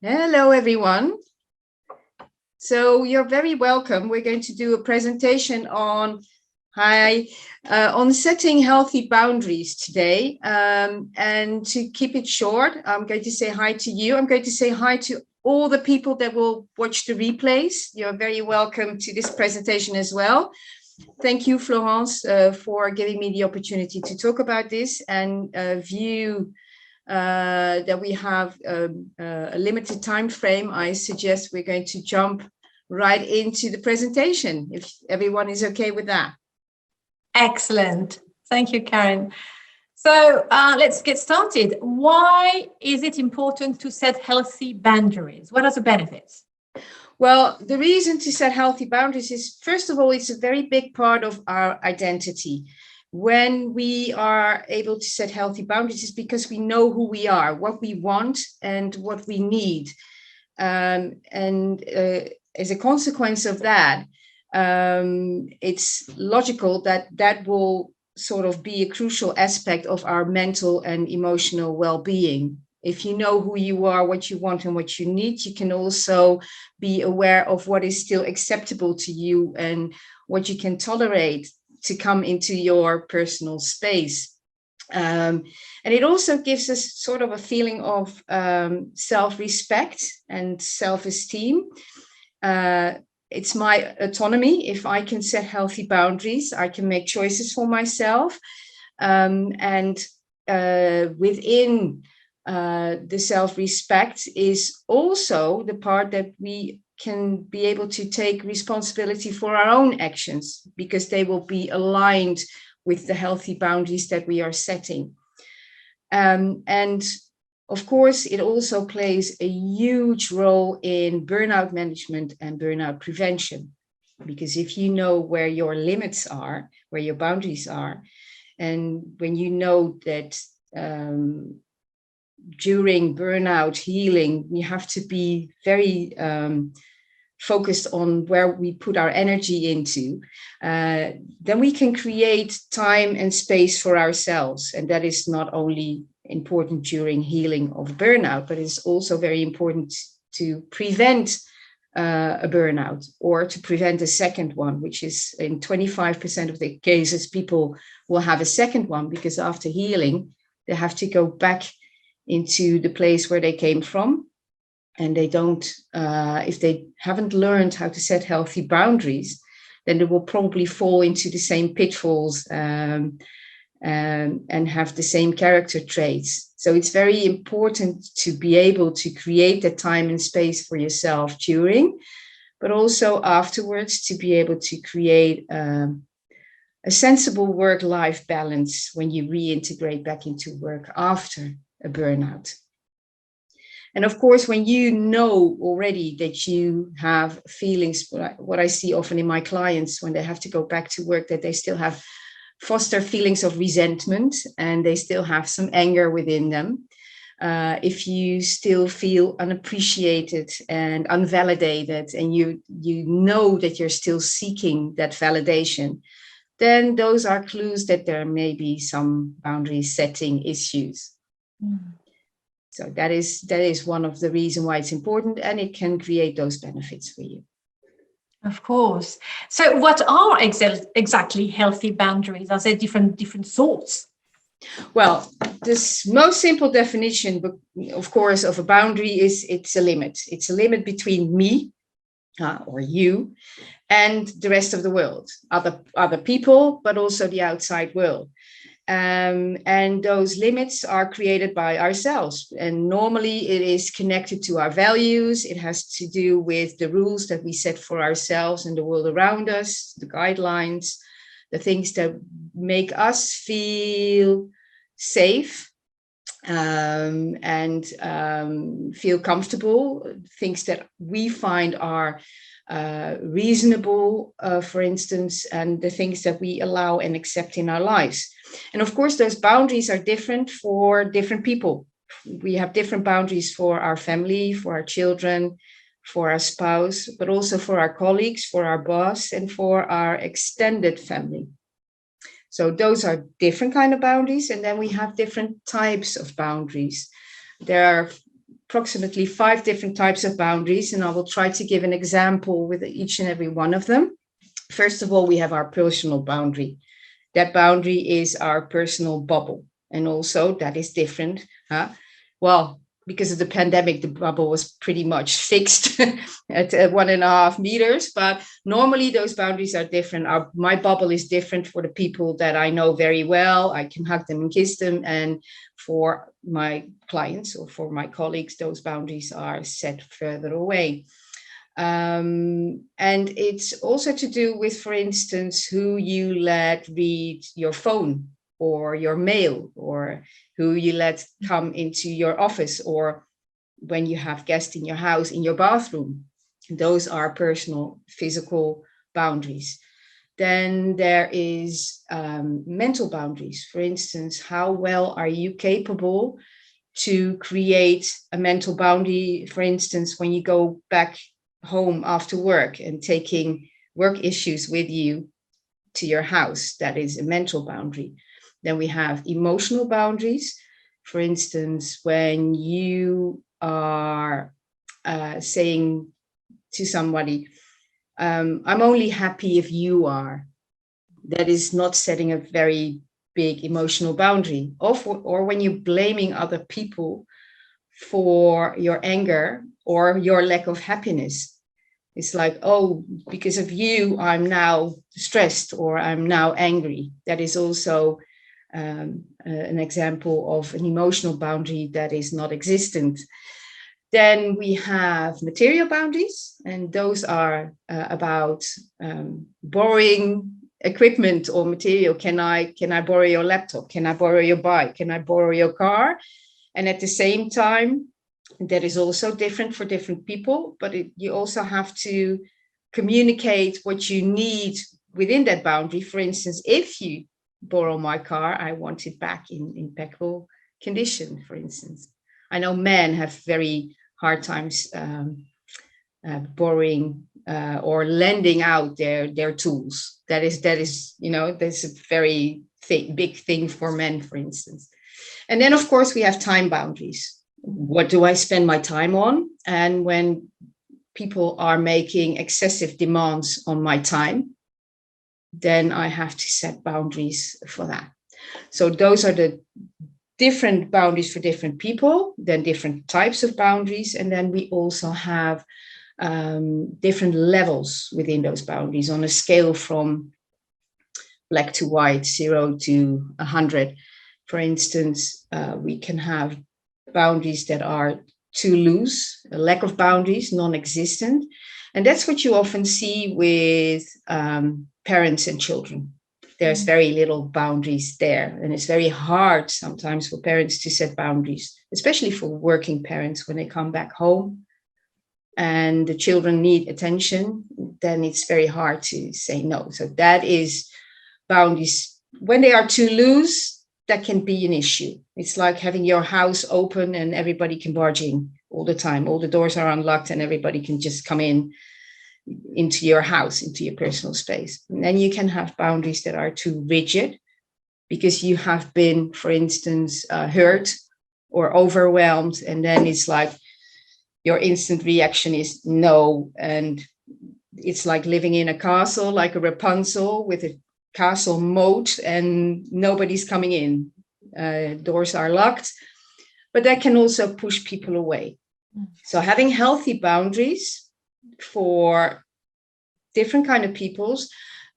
Hello, everyone. So you're very welcome. We're going to do a presentation on on setting healthy boundaries today. And to keep it short, I'm going to say hi to you. I'm going to say hi to all the people that will watch the replays. You're very welcome to this presentation as well. Thank you, Florence, for giving me the opportunity to talk about this and view that we have a limited time frame. I suggest we're going to jump right into the presentation, if everyone is okay with that. Excellent. Thank you, Carin. So let's get started. Why is it important to set healthy boundaries? What are the benefits? Well, the reason to set healthy boundaries is, first of all, it's a very big part of our identity. When we are able to set healthy boundaries, it's because we know who we are, what we want, and what we need. As a consequence of that, it's logical that that will sort of be a crucial aspect of our mental and emotional well-being. If you know who you are, what you want, and what you need, you can also be aware of what is still acceptable to you and what you can tolerate to come into your personal space. And it also gives us sort of a feeling of self-respect and self-esteem. It's my autonomy. If I can set healthy boundaries, I can make choices for myself. And within the self-respect is also the part that we can be able to take responsibility for our own actions, because they will be aligned with the healthy boundaries that we are setting. And of course, it also plays a huge role in burnout management and burnout prevention, because if you know where your limits are, where your boundaries are, and when you know that during burnout healing, we have to be very focused on where we put our energy into, then we can create time and space for ourselves. And that is not only important during healing of burnout, but it's also very important to prevent a burnout, or to prevent a second one, which is in 25% of the cases, people will have a second one, because after healing, they have to go back into the place where they came from. And they don't, if they haven't learned how to set healthy boundaries, then they will probably fall into the same pitfalls and have the same character traits. So it's very important to be able to create that time and space for yourself during, but also afterwards, to be able to create a sensible work-life balance when you reintegrate back into work after a burnout. And of course, when you know already that you have feelings, what I see often in my clients when they have to go back to work, that they still have foster feelings of resentment and they still have some anger within them. If you still feel unappreciated and unvalidated, and you know that you're still seeking that validation, then those are clues that there may be some boundary setting issues. Mm. So that is one of the reasons why it's important, and it can create those benefits for you. Of course. So what are exactly healthy boundaries? Are there different sorts? Well, this most simple definition, of course, of a boundary is it's a limit. It's a limit between me or you and the rest of the world, other people, but also the outside world. And those limits are created by ourselves. And normally it is connected to our values. It has to do with the rules that we set for ourselves and the world around us, the guidelines, the things that make us feel safe and feel comfortable, things that we find are reasonable, for instance, and the things that we allow and accept in our lives. And of course, those boundaries are different for different people. We have different boundaries for our family, for our children, for our spouse, but also for our colleagues, for our boss, and for our extended family. So those are different kind of boundaries. And then we have different types of boundaries. There are approximately 5 different types of boundaries, and I will try to give an example with each and every one of them. First of all, we have our personal boundary. That boundary is our personal bubble. And also that is different. Well, because of the pandemic, the bubble was pretty much fixed at 1.5 meters. But normally those boundaries are different. My bubble is different for the people that I know very well. I can hug them and kiss them. And for my clients or for my colleagues, those boundaries are set further away. And it's also to do with, for instance, who you let read your phone or your mail, or who you let come into your office, or when you have guests in your house, in your bathroom. Those are personal, physical boundaries. Then there is mental boundaries. For instance, how well are you capable to create a mental boundary, for instance, when you go back home after work and taking work issues with you to your house? That is a mental boundary. Then we have emotional boundaries. For instance, when you are saying to somebody, I'm only happy if you are. That is not setting a very big emotional boundary. Or when you're blaming other people for your anger or your lack of happiness. It's like, oh, because of you, I'm now stressed or I'm now angry. That is also an example of an emotional boundary that is not existent. Then we have material boundaries, and those are about borrowing equipment or material. Can I borrow your laptop? Can I borrow your bike? Can I borrow your car? And at the same time, that is also different for different people, but you also have to communicate what you need within that boundary. For instance, if you borrow my car, I want it back in impeccable condition, for instance. I know men have very hard times borrowing or lending out their tools. That is, that's a very big thing for men, for instance. And then, of course, we have time boundaries. What do I spend my time on? And when people are making excessive demands on my time, then I have to set boundaries for that. So those are the different boundaries for different people, then different types of boundaries. And then we also have different levels within those boundaries on a scale from black to white, 0 to 100. For instance, we can have boundaries that are too loose, a lack of boundaries, non-existent. And that's what you often see with parents and children. There's very little boundaries there. And it's very hard sometimes for parents to set boundaries, especially for working parents when they come back home and the children need attention, then it's very hard to say no. So that is boundaries. When they are too loose, that can be an issue. It's like having your house open and everybody can barge in all the time. All the doors are unlocked and everybody can just come into your house, into your personal space. And then you can have boundaries that are too rigid because you have been, for instance, hurt or overwhelmed. And then it's like your instant reaction is no. And it's like living in a castle, like a Rapunzel with a castle moat and nobody's coming in. Doors are locked, but that can also push people away. So having healthy boundaries for different kind of peoples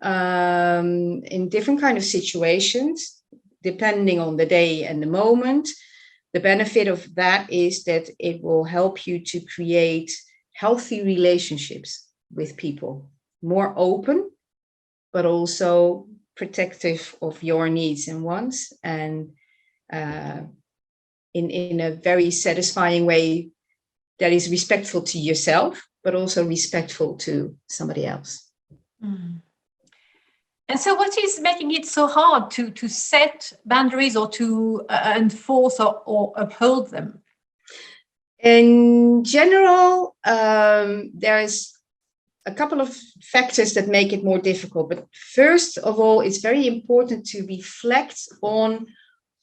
in different kind of situations, depending on the day and the moment. The benefit of that is that it will help you to create healthy relationships with people, more open, but also protective of your needs and wants, and in a very satisfying way that is respectful to yourself, but also respectful to somebody else. Mm. And so what is making it so hard to set boundaries or to enforce or uphold them? In general, there's a couple of factors that make it more difficult. But first of all, it's very important to reflect on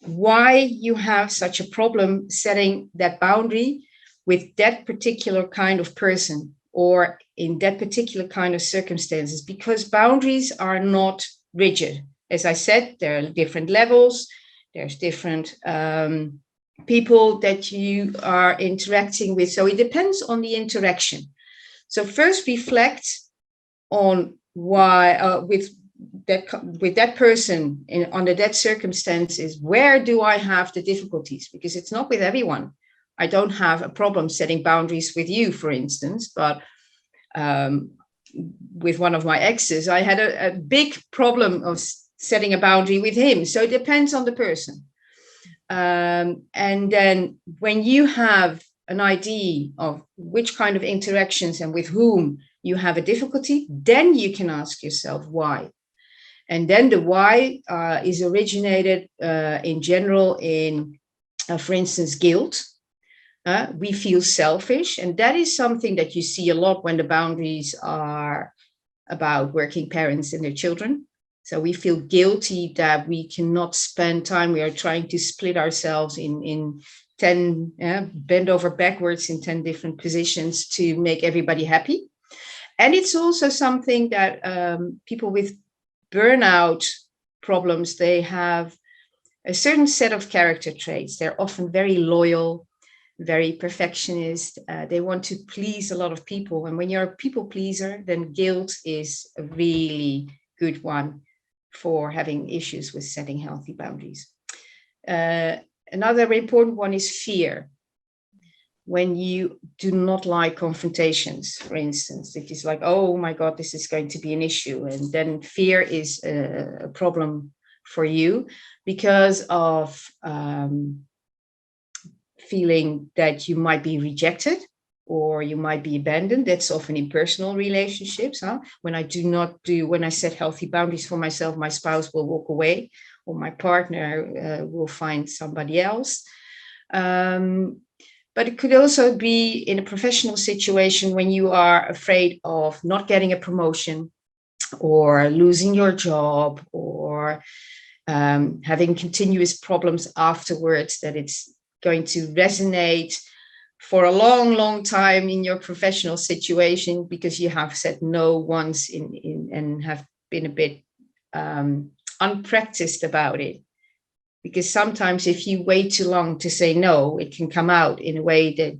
why you have such a problem setting that boundary. with that particular kind of person or in that particular kind of circumstances, because boundaries are not rigid. As I said, there are different levels, there's different people that you are interacting with. So it depends on the interaction. So first reflect on why with that person under that circumstances, where do I have the difficulties? Because it's not with everyone. I don't have a problem setting boundaries with you, for instance, but with one of my exes, I had a big problem of setting a boundary with him. So it depends on the person. And then when you have an idea of which kind of interactions and with whom you have a difficulty, then you can ask yourself why. And then the why is originated in general in, for instance, guilt. We feel selfish, and that is something that you see a lot when the boundaries are about working parents and their children. So we feel guilty that we cannot spend time. We are trying to split ourselves in 10, bend over backwards in 10 different positions to make everybody happy. And it's also something that people with burnout problems, they have a certain set of character traits. They're often very loyal, very perfectionist. They want to please a lot of people. And when you're a people pleaser, then guilt is a really good one for having issues with setting healthy boundaries. Another important one is fear. When you do not like confrontations, for instance, it is like, oh my God, this is going to be an issue. And then fear is a problem for you because of feeling that you might be rejected or you might be abandoned. That's often in personal relationships. When I set healthy boundaries for myself, my spouse will walk away or my partner will find somebody else. But it could also be in a professional situation when you are afraid of not getting a promotion or losing your job or having continuous problems afterwards, that it's going to resonate for a long, long time in your professional situation because you have said no once and have been a bit unpracticed about it. Because sometimes if you wait too long to say no, it can come out in a way that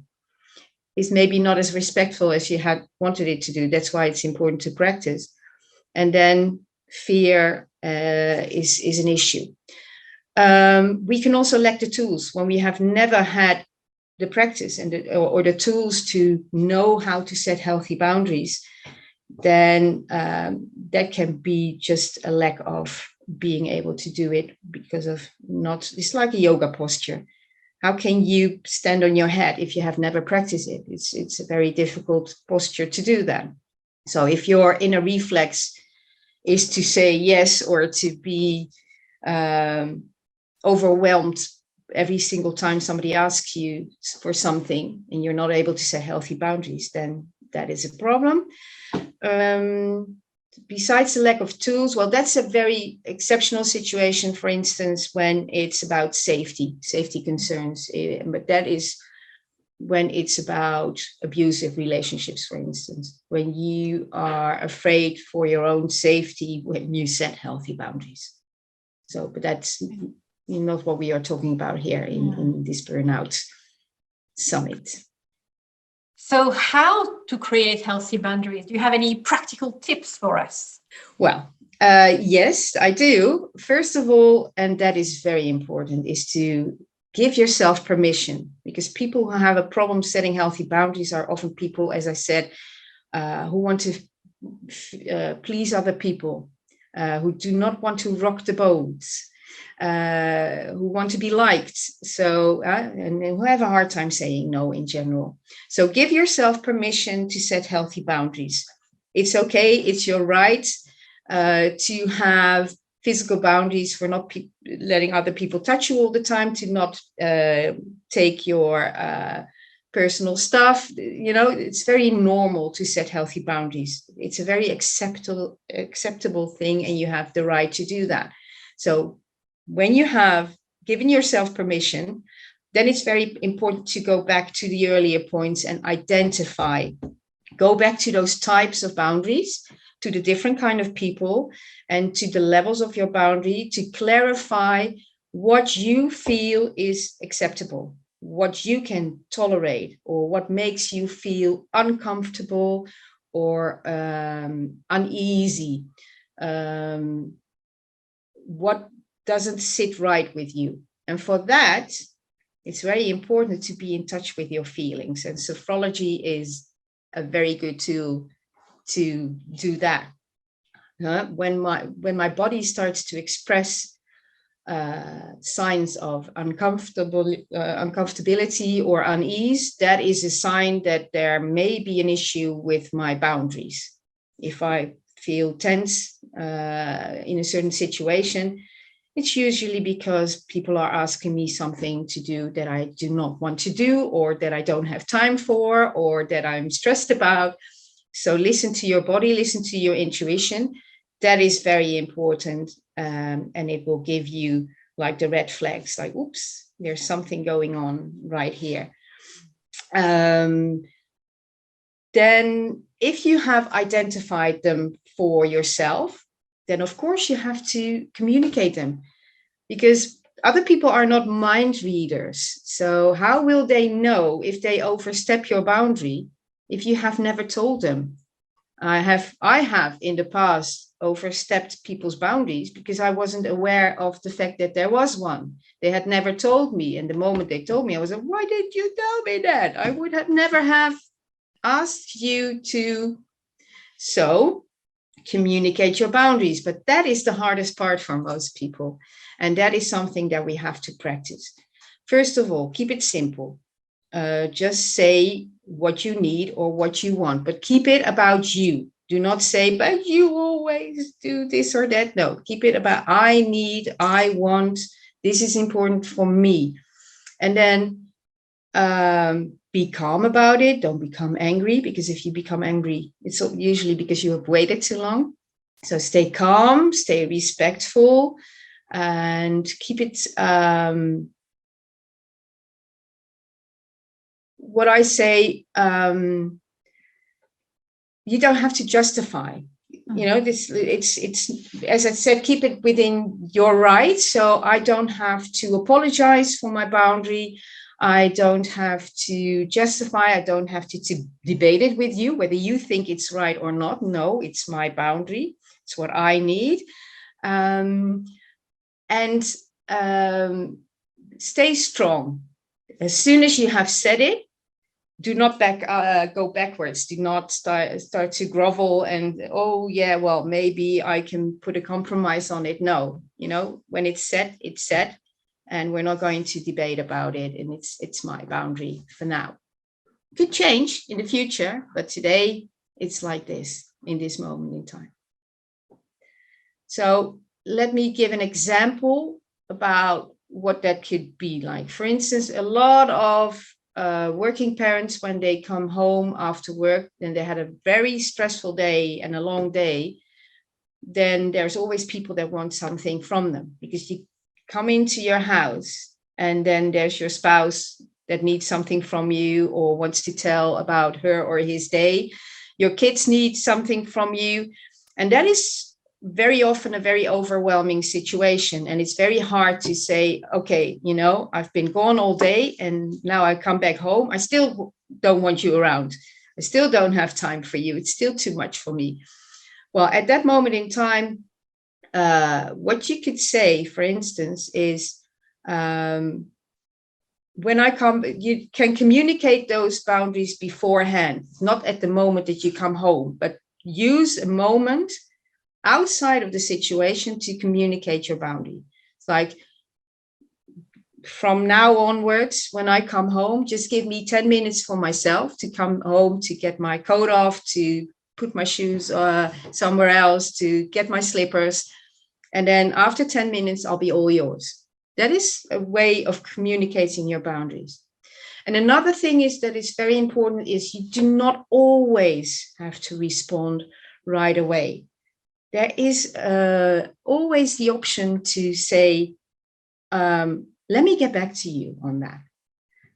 is maybe not as respectful as you had wanted it to do. That's why it's important to practice. And then fear is an issue. We can also lack the tools when we have never had the practice and or the tools to know how to set healthy boundaries. Then that can be just a lack of being able to do it because of it's like a yoga posture. How can you stand on your head if you have never practiced it? It's a very difficult posture to do that. So if your inner reflex is to say yes or to be overwhelmed every single time somebody asks you for something and you're not able to set healthy boundaries, then that is a problem. Besides the lack of tools, well, that's a very exceptional situation, for instance, when it's about safety concerns. But that is when it's about abusive relationships, for instance, when you are afraid for your own safety when you set healthy boundaries. So, but that's not what we are talking about here in this Burnout Summit. So how to create healthy boundaries? Do you have any practical tips for us? Well, yes, I do. First of all, and that is very important, is to give yourself permission, because people who have a problem setting healthy boundaries are often people, as I said, who want to please other people, who do not want to rock the boat, who want to be liked, so and who have a hard time saying no in general. So give yourself permission to set healthy boundaries. It's okay, it's your right to have physical boundaries for not letting other people touch you all the time, to not take your personal stuff. It's very normal to set healthy boundaries. It's a very acceptable thing, and you have the right to do that. So when you have given yourself permission, then it's very important to go back to the earlier points and identify, go back to those types of boundaries, to the different kind of people, and to the levels of your boundary, to clarify what you feel is acceptable, what you can tolerate, or what makes you feel uncomfortable or uneasy, what doesn't sit right with you. And for that, it's very important to be in touch with your feelings. And sophrology is a very good tool to do that. When my body starts to express signs of uncomfortability or unease, that is a sign that there may be an issue with my boundaries. If I feel tense in a certain situation, it's usually because people are asking me something to do that I do not want to do, or that I don't have time for, or that I'm stressed about. So listen to your body, listen to your intuition. That is very important. And it will give you like the red flags, like, oops, there's something going on right here. Then if you have identified them for yourself, then of course you have to communicate them, because other people are not mind readers. So how will they know if they overstep your boundary if you have never told them? I have in the past overstepped people's boundaries because I wasn't aware of the fact that there was one. They had never told me. And the moment they told me, I was like, why did you tell me that? I would have never have asked you to. So communicate your boundaries. But that is the hardest part for most people. And that is something that we have to practice. First of all, keep it simple. Just say what you need or what you want, but keep it about you. Do not say, but you always do this or that. No, keep it about I need, I want, this is important for me. And then be calm about it. Don't become angry, because if you become angry, it's usually because you have waited too long. So stay calm, stay respectful, and keep it what I say, you don't have to justify. You know, this it's as I said, keep it within your right. So I don't have to apologize for my boundary. I don't have to justify. I don't have to debate it with you whether you think it's right or not. No, it's my boundary. It's what I need. Stay strong. As soon as you have said it, do not go backwards. Do not start to grovel and, oh yeah, well, maybe I can put a compromise on it. No, you know, when it's set, and we're not going to debate about it. And it's my boundary for now. Could change in the future, but today it's like this in this moment in time. So let me give an example about what that could be like. For instance, a lot of working parents, when they come home after work, then they had a very stressful day and a long day, then there's always people that want something from them, because you come into your house and then there's your spouse that needs something from you or wants to tell about her or his day. Your kids need something from you. And that is very often a very overwhelming situation. And it's very hard to say, okay, you know, I've been gone all day and now I come back home. I still don't want you around. I still don't have time for you. It's still too much for me. Well, at that moment in time, what you could say, for instance, is when I come, you can communicate those boundaries beforehand, not at the moment that you come home, but use a moment outside of the situation to communicate your boundary. It's like, from now onwards, when I come home, just give me 10 minutes for myself to come home, to get my coat off, to put my shoes somewhere else, to get my slippers. And then after 10 minutes, I'll be all yours. That is a way of communicating your boundaries. And another thing is that is very important is you do not always have to respond right away. There is always the option to say, let me get back to you on that.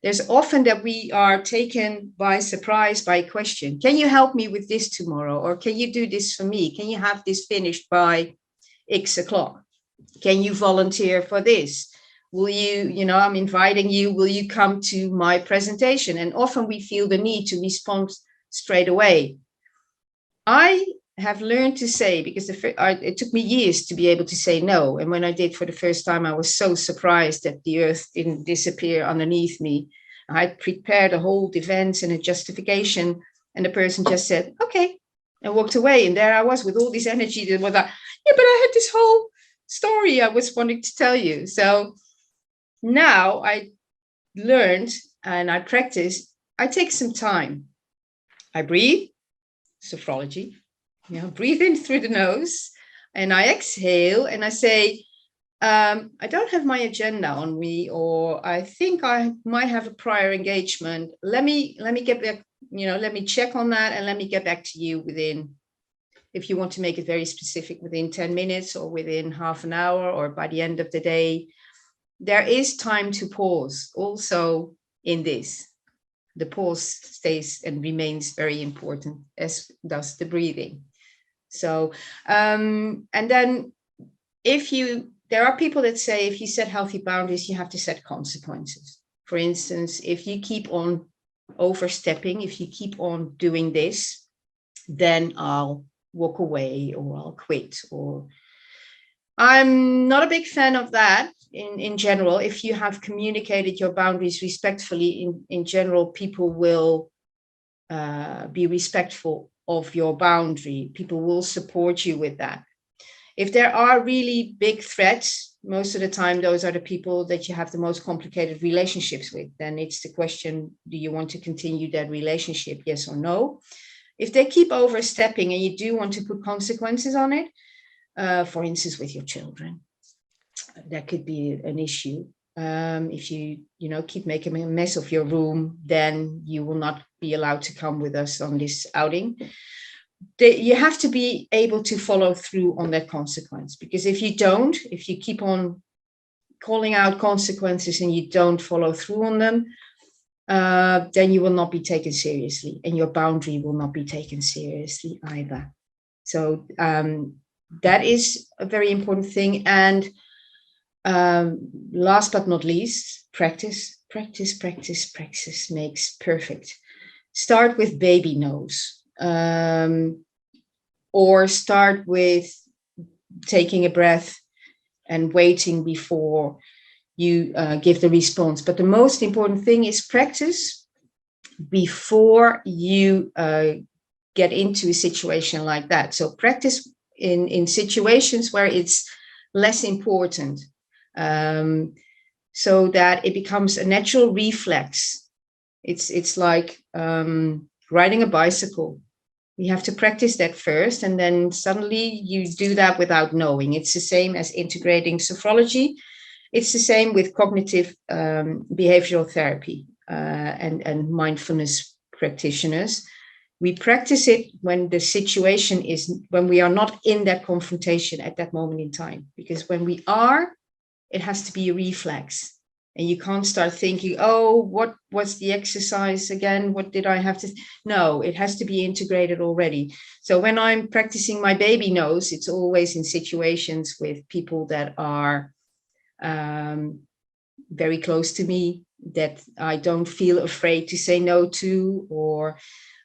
there's often that we are taken by surprise by a question. Can you help me with this tomorrow? Or can you do this for me? Can you have this finished by X o'clock? Can you volunteer for this? Will you, I'm inviting you, will you come to my presentation? And often we feel the need to respond straight away. I have learned to say, because it took me years to be able to say no. And when I did for the first time, I was so surprised that the earth didn't disappear underneath me. I prepared a whole defense and a justification, and the person just said, okay, and walked away. And there I was with all this energy that was like, yeah, but I had this whole story I was wanting to tell you. So now I learned and I practice, I take some time. I breathe, sophrology, breathe in through the nose, and I exhale and I say, I don't have my agenda on me, or I think I might have a prior engagement. Let me get back, let me check on that, and let me get back to you within, if you want to make it very specific, within 10 minutes or within half an hour or by the end of the day. There is time to pause also in this. The pause stays and remains very important, as does the breathing. So, and then there are people that say, if you set healthy boundaries, you have to set consequences. For instance, if you keep on overstepping, if you keep on doing this, then I'll walk away or I'll quit. Or I'm not a big fan of that in general. If you have communicated your boundaries respectfully, in general, people will be respectful of your boundary. People will support you with that. If there are really big threats, most of the time, those are the people that you have the most complicated relationships with. Then it's the question, do you want to continue that relationship, yes or no? If they keep overstepping and you do want to put consequences on it, for instance, with your children, that could be an issue. If you keep making a mess of your room, then you will not be allowed to come with us on this outing. You have to be able to follow through on that consequence, because if you keep on calling out consequences and you don't follow through on them, then you will not be taken seriously, and your boundary will not be taken seriously either. So that is a very important thing. And last but not least, practice makes perfect. Start with baby nose. Or start with taking a breath and waiting before you give the response. But the most important thing is practice before you get into a situation like that. So practice in situations where it's less important, so that it becomes a natural reflex. It's like riding a bicycle. You have to practice that first, and then suddenly you do that without knowing. It's the same as integrating sophrology. It's the same with cognitive behavioral therapy and mindfulness practitioners. We practice it when the situation is, when we are not in that confrontation at that moment in time. Because when we are, it has to be a reflex. And you can't start thinking, oh, what was the exercise again? What did I have to? No, it has to be integrated already. So when I'm practicing my baby nose, it's always in situations with people that are very close to me, that I don't feel afraid to say no to, or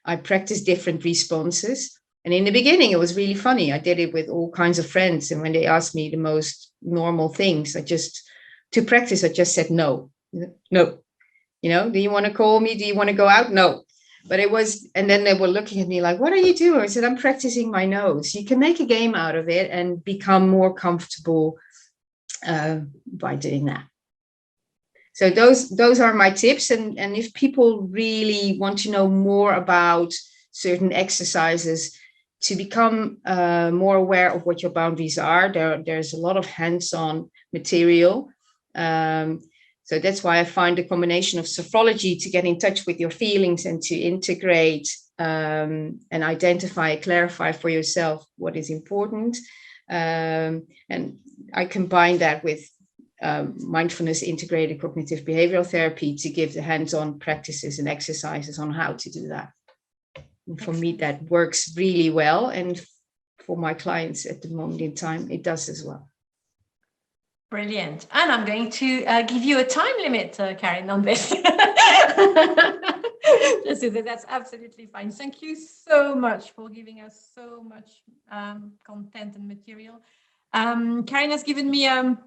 I practice different responses. And in the beginning, it was really funny. I did it with all kinds of friends. And when they asked me the most normal things, to practice, I just said no. Do you want to call me? Do you want to go out? No. But it was, and then they were looking at me like, what are you doing? I said, I'm practicing my nose. You can make a game out of it and become more comfortable by doing that. So those are my tips. And if people really want to know more about certain exercises to become more aware of what your boundaries are, there's a lot of hands-on material. So that's why I find the combination of sophrology to get in touch with your feelings and to integrate and identify, clarify for yourself what is important. And I combine that with mindfulness integrated cognitive behavioral therapy to give the hands-on practices and exercises on how to do that. And for me, that works really well. And for my clients at the moment in time, it does as well. Brilliant. And I'm going to give you a time limit, Carin, on this. That's absolutely fine. Thank you so much for giving us so much content and material. Carin has given me a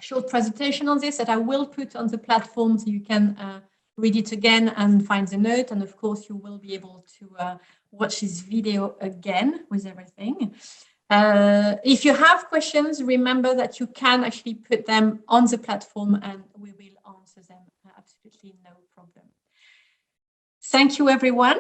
short presentation on this that I will put on the platform so you can read it again and find the note. And of course, you will be able to watch this video again with everything. If you have questions, remember that you can actually put them on the platform and we will answer them. Absolutely no problem. Thank you, everyone.